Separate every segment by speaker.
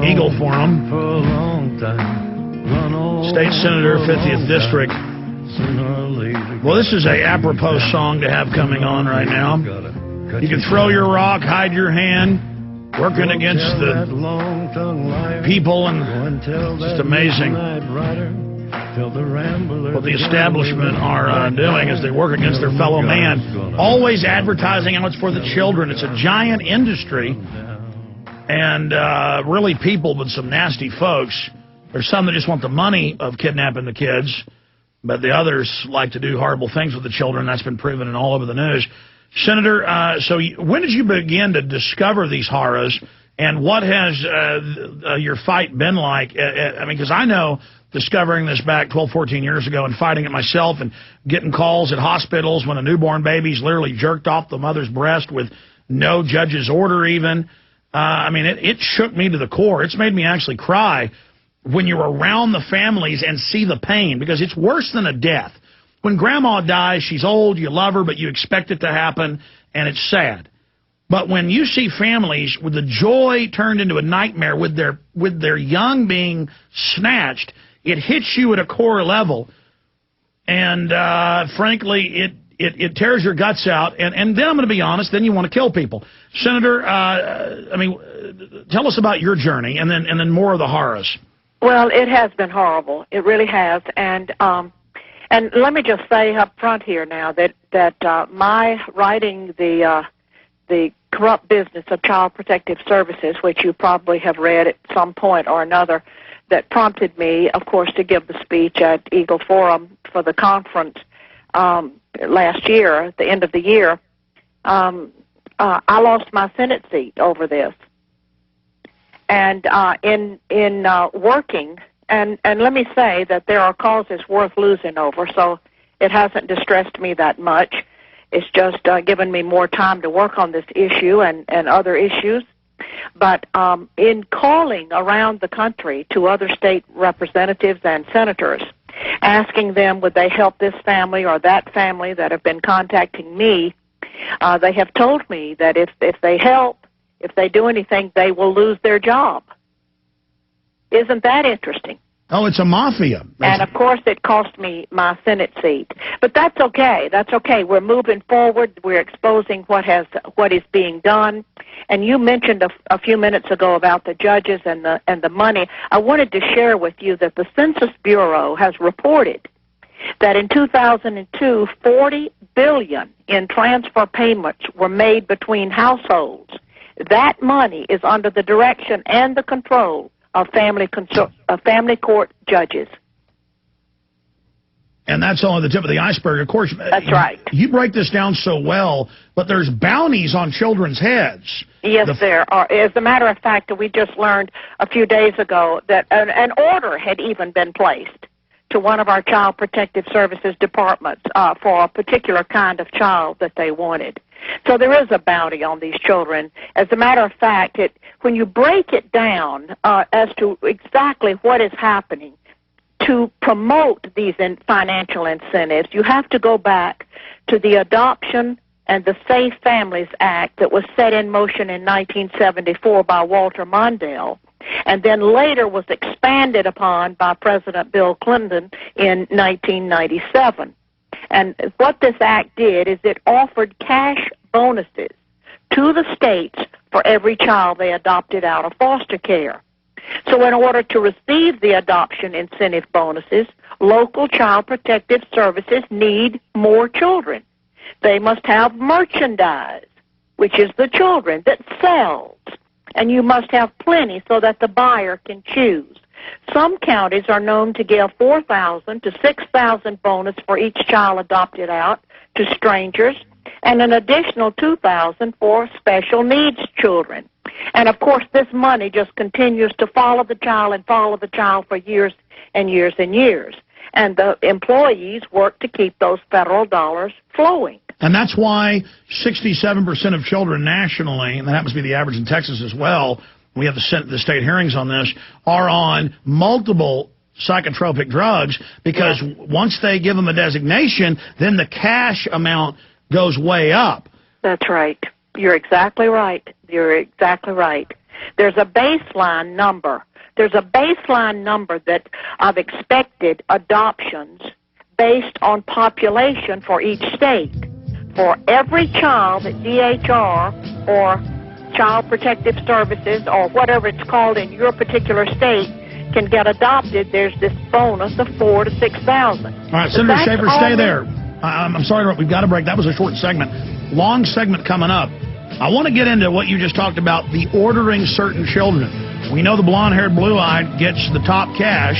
Speaker 1: Eagle Forum. State Senator, 50th District. Well, this is a apropos song to have coming on right now. You can throw your rock, hide your hand, working against the people, and it's just amazing what the establishment are doing as they work against their fellow man. Always advertising how it's for the children. It's a giant industry, and really people with some nasty folks. There's some that just want the money of kidnapping the kids, but the others like to do horrible things with the children. That's been proven and all over the news. Senator, so when did you begin to discover these horrors, and what has your fight been like? I mean, because I know discovering this back 12, 14 years ago and fighting it myself and getting calls at hospitals when a newborn baby's literally jerked off the mother's breast with no judge's order even. I mean, it shook me to the core. It's made me actually cry when you're around the families and see the pain, because it's worse than a death. When grandma dies, she's old, you love her, but you expect it to happen, and it's sad. But when you see families with the joy turned into a nightmare with their young being snatched, it hits you at a core level. And frankly, it tears your guts out. And then I'm going to be honest, then you want to kill people. Senator, I mean, tell us about your journey, and then more of the horrors.
Speaker 2: Well, it has been horrible. It really has. And let me just say up front here now that my writing the corrupt business of Child Protective Services, which you probably have read at some point or another, that prompted me, of course, to give the speech at Eagle Forum for the conference last year, at the end of the year. I lost my Senate seat over this. And in working, and let me say that there are causes worth losing over, so it hasn't distressed me that much. It's just given me more time to work on this issue and other issues. But in calling around the country to other state representatives and senators, asking them would they help this family or that family that have been contacting me, they have told me that if they help, if they do anything, they will lose their job. Isn't that interesting?
Speaker 1: Oh, it's a mafia.
Speaker 2: And, of course, it cost me my Senate seat. But that's okay. That's okay. We're moving forward. We're exposing what is being done. And you mentioned a few minutes ago about the judges and the money. I wanted to share with you that the Census Bureau has reported that in 2002, $40 billion in transfer payments were made between households. That money is under the direction and the control of family court judges.
Speaker 1: And that's only the tip of the iceberg. Of course,
Speaker 2: that's right.
Speaker 1: You break this down so well, but there's bounties on children's heads.
Speaker 2: Yes, there are. As a matter of fact, we just learned a few days ago that an order had even been placed to one of our Child Protective Services departments for a particular kind of child that they wanted. So there is a bounty on these children. As a matter of fact, when you break it down as to exactly what is happening to promote these financial incentives, you have to go back to the Adoption and the Safe Families Act that was set in motion in 1974 by Walter Mondale, and then later was expanded upon by President Bill Clinton in 1997. And what this act did is it offered cash bonuses to the states for every child they adopted out of foster care. So in order to receive the adoption incentive bonuses, local Child Protective Services need more children. They must have merchandise, which is the children, that sells. And you must have plenty so that the buyer can choose. Some counties are known to give $4,000 to $6,000 bonus for each child adopted out to strangers, and an additional $2,000 for special needs children. And, of course, this money just continues to follow the child for years and years and years. And the employees work to keep those federal dollars flowing.
Speaker 1: And that's why 67% of children nationally, and that happens to be the average in Texas as well, we have the state hearings on this, are on multiple psychotropic drugs, because once they give them a designation, then the cash amount goes way up.
Speaker 2: That's right. You're exactly right. You're exactly right. There's a baseline number. There's a baseline number that of expected adoptions based on population for each state. For every child that DHR or Child Protective Services or whatever it's called in your particular state can get adopted, there's this bonus of 4,000 to 6,000.
Speaker 1: All right, Senator Schaefer, stay there. I'm sorry, we've got to break. That was a short segment. Long segment coming up. I want to get into what you just talked about, the ordering certain children. We know the blonde-haired, blue-eyed gets the top cash,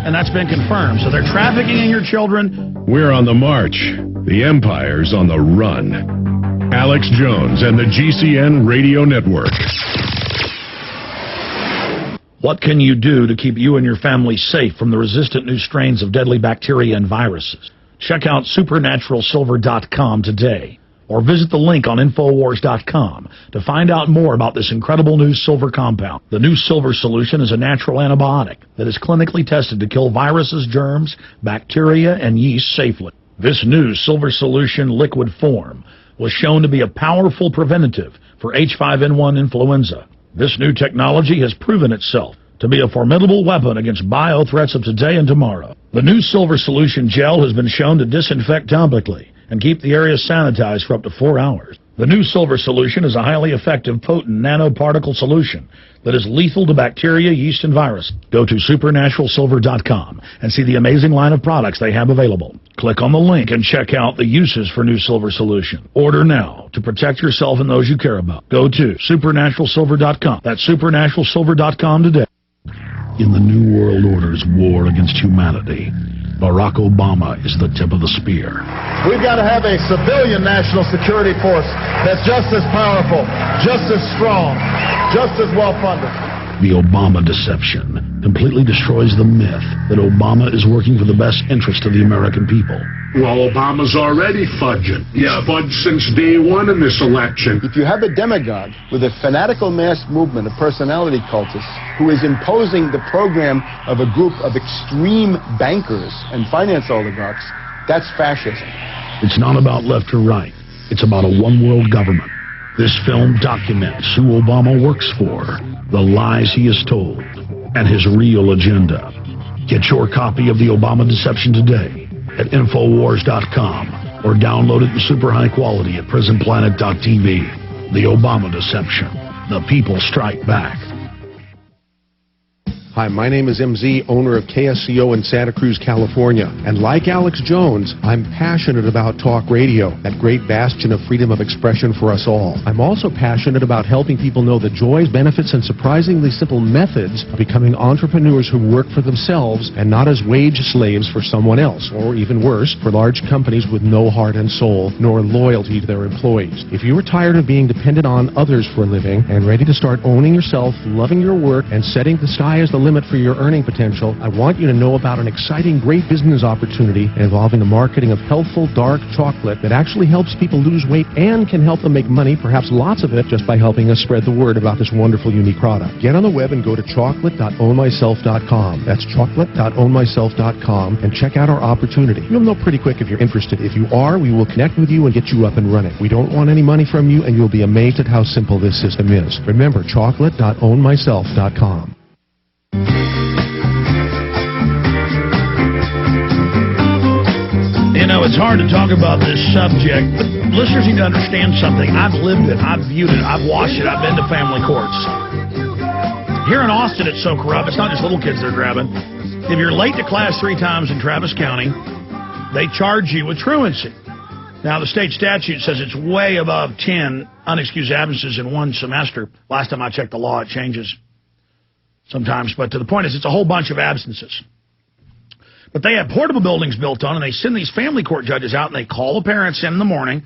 Speaker 1: and that's been confirmed. So they're trafficking in your children.
Speaker 3: We're on the march. The empire's on the run. Alex Jones and the GCN Radio Network.
Speaker 1: What can you do to keep you and your family safe from the resistant new strains of deadly bacteria and viruses? Check out supernaturalsilver.com today, or visit the link on Infowars.com to find out more about this incredible new silver compound. The new silver solution is a natural antibiotic that is clinically tested to kill viruses, germs, bacteria, and yeast safely. This new silver solution liquid form was shown to be a powerful preventative for H5N1 influenza. This new technology has proven itself to be a formidable weapon against bio threats of today and tomorrow. The new silver solution gel has been shown to disinfect topically and keep the area sanitized for up to 4 hours. The new silver solution is a highly effective, potent nanoparticle solution that is lethal to bacteria, yeast, and virus. Go to supernaturalsilver.com and see the amazing line of products they have available. Click on the link and check out the uses for new silver solution. Order now to protect yourself and those you care about. Go to supernaturalsilver.com. That's supernaturalsilver.com today. In the New World Order's war against humanity, Barack Obama is the tip of the spear.
Speaker 4: We've got to have a civilian national security force that's just as powerful, just as strong, just as well-funded.
Speaker 1: The Obama deception completely destroys the myth that Obama is working for the best interest of the American people.
Speaker 5: Well, Obama's already fudging. Yeah, fudged since day one in this election.
Speaker 4: If you have a demagogue with a fanatical mass movement of personality cultists who is imposing the program of a group of extreme bankers and finance oligarchs, that's fascism.
Speaker 1: It's not about left or right. It's about a one-world government. This film documents who Obama works for, the lies he has told, and his real agenda. Get your copy of The Obama Deception today at Infowars.com or download it in super high quality at PrisonPlanet.tv. The Obama Deception. The people strike back.
Speaker 6: Hi, my name is MZ, owner of KSCO in Santa Cruz, California. And like Alex Jones, I'm passionate about talk radio, that great bastion of freedom of expression for us all. I'm also passionate about helping people know the joys, benefits, and surprisingly simple methods of becoming entrepreneurs who work for themselves and not as wage slaves for someone else, or even worse, for large companies with no heart and soul, nor loyalty to their employees. If you are tired of being dependent on others for a living and ready to start owning yourself, loving your work, and setting the sky as the limit for your earning potential, I want you to know about an exciting, great business opportunity involving the marketing of healthful, dark chocolate that actually helps people lose weight and can help them make money, perhaps lots of it, just by helping us spread the word about this wonderful, unique product. Get on the web and go to chocolate.ownmyself.com. That's chocolate.ownmyself.com and check out our opportunity. You'll know pretty quick if you're interested. If you are, we will connect with you and get you up and running. We don't want any money from you, and you'll be amazed at how simple this system is. Remember, chocolate.ownmyself.com.
Speaker 1: You know, it's hard to talk about this subject, but listeners need to understand something. I've lived it, I've viewed it, I've watched it, I've been to family courts. Here in Austin, it's so corrupt. It's not just little kids they're grabbing. If you're late to class 3 times in Travis County, they charge you with truancy. Now, the state statute says it's way above 10 unexcused absences in one semester. Last time I checked the law, it changes sometimes. But to the point is, it's a whole bunch of absences. But they have portable buildings built on, and they send these family court judges out, and they call the parents in the morning,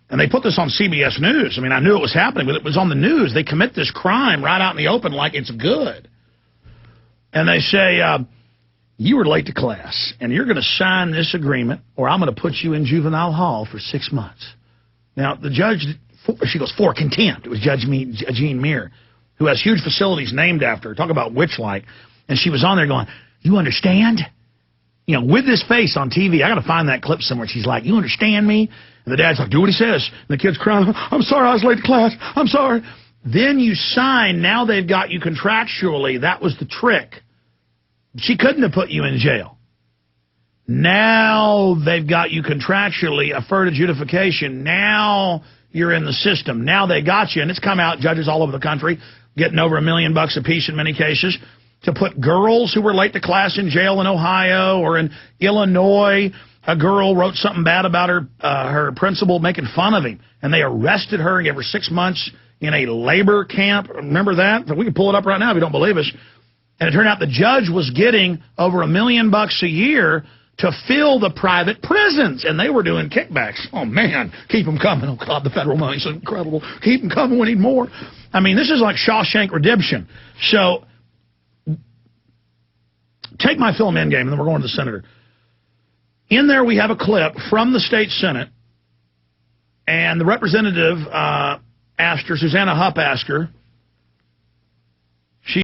Speaker 1: and they put this on CBS News. I mean, I knew it was happening, but it was on the news. They commit this crime right out in the open like it's good. And they say, you were late to class, and you're going to sign this agreement, or I'm going to put you in juvenile hall for 6 months. Now, the judge, she goes, for contempt. It was Judge Jean Muir, who has huge facilities named after her. Talk about witch-like. And she was on there going, you understand? You know, with this face on TV, I got to find that clip somewhere. She's like, you understand me? And the dad's like, do what he says. And the kid's crying, I'm sorry, I was late to class. I'm sorry. Then you sign, now they've got you contractually. That was the trick. She couldn't have put you in jail. Now they've got you contractually, deferred adjudication. Now you're in the system. Now they got you, and it's come out, judges all over the country, getting over $1 million a piece in many cases, to put girls who were late to class in jail in Ohio or in Illinois. A girl wrote something bad about her principal, making fun of him, and they arrested her and gave her 6 months in a labor camp. Remember that? We can pull it up right now if you don't believe us. And it turned out the judge was getting over $1 million a year to fill the private prisons, and they were doing kickbacks. Oh, man, keep them coming. Oh, God, the federal money's incredible. Keep them coming. We need more. I mean, this is like Shawshank Redemption. So take my film Endgame, and then we're going to the senator. In there we have a clip from the state Senate, and the representative asked her, Susanna Hupp asked her,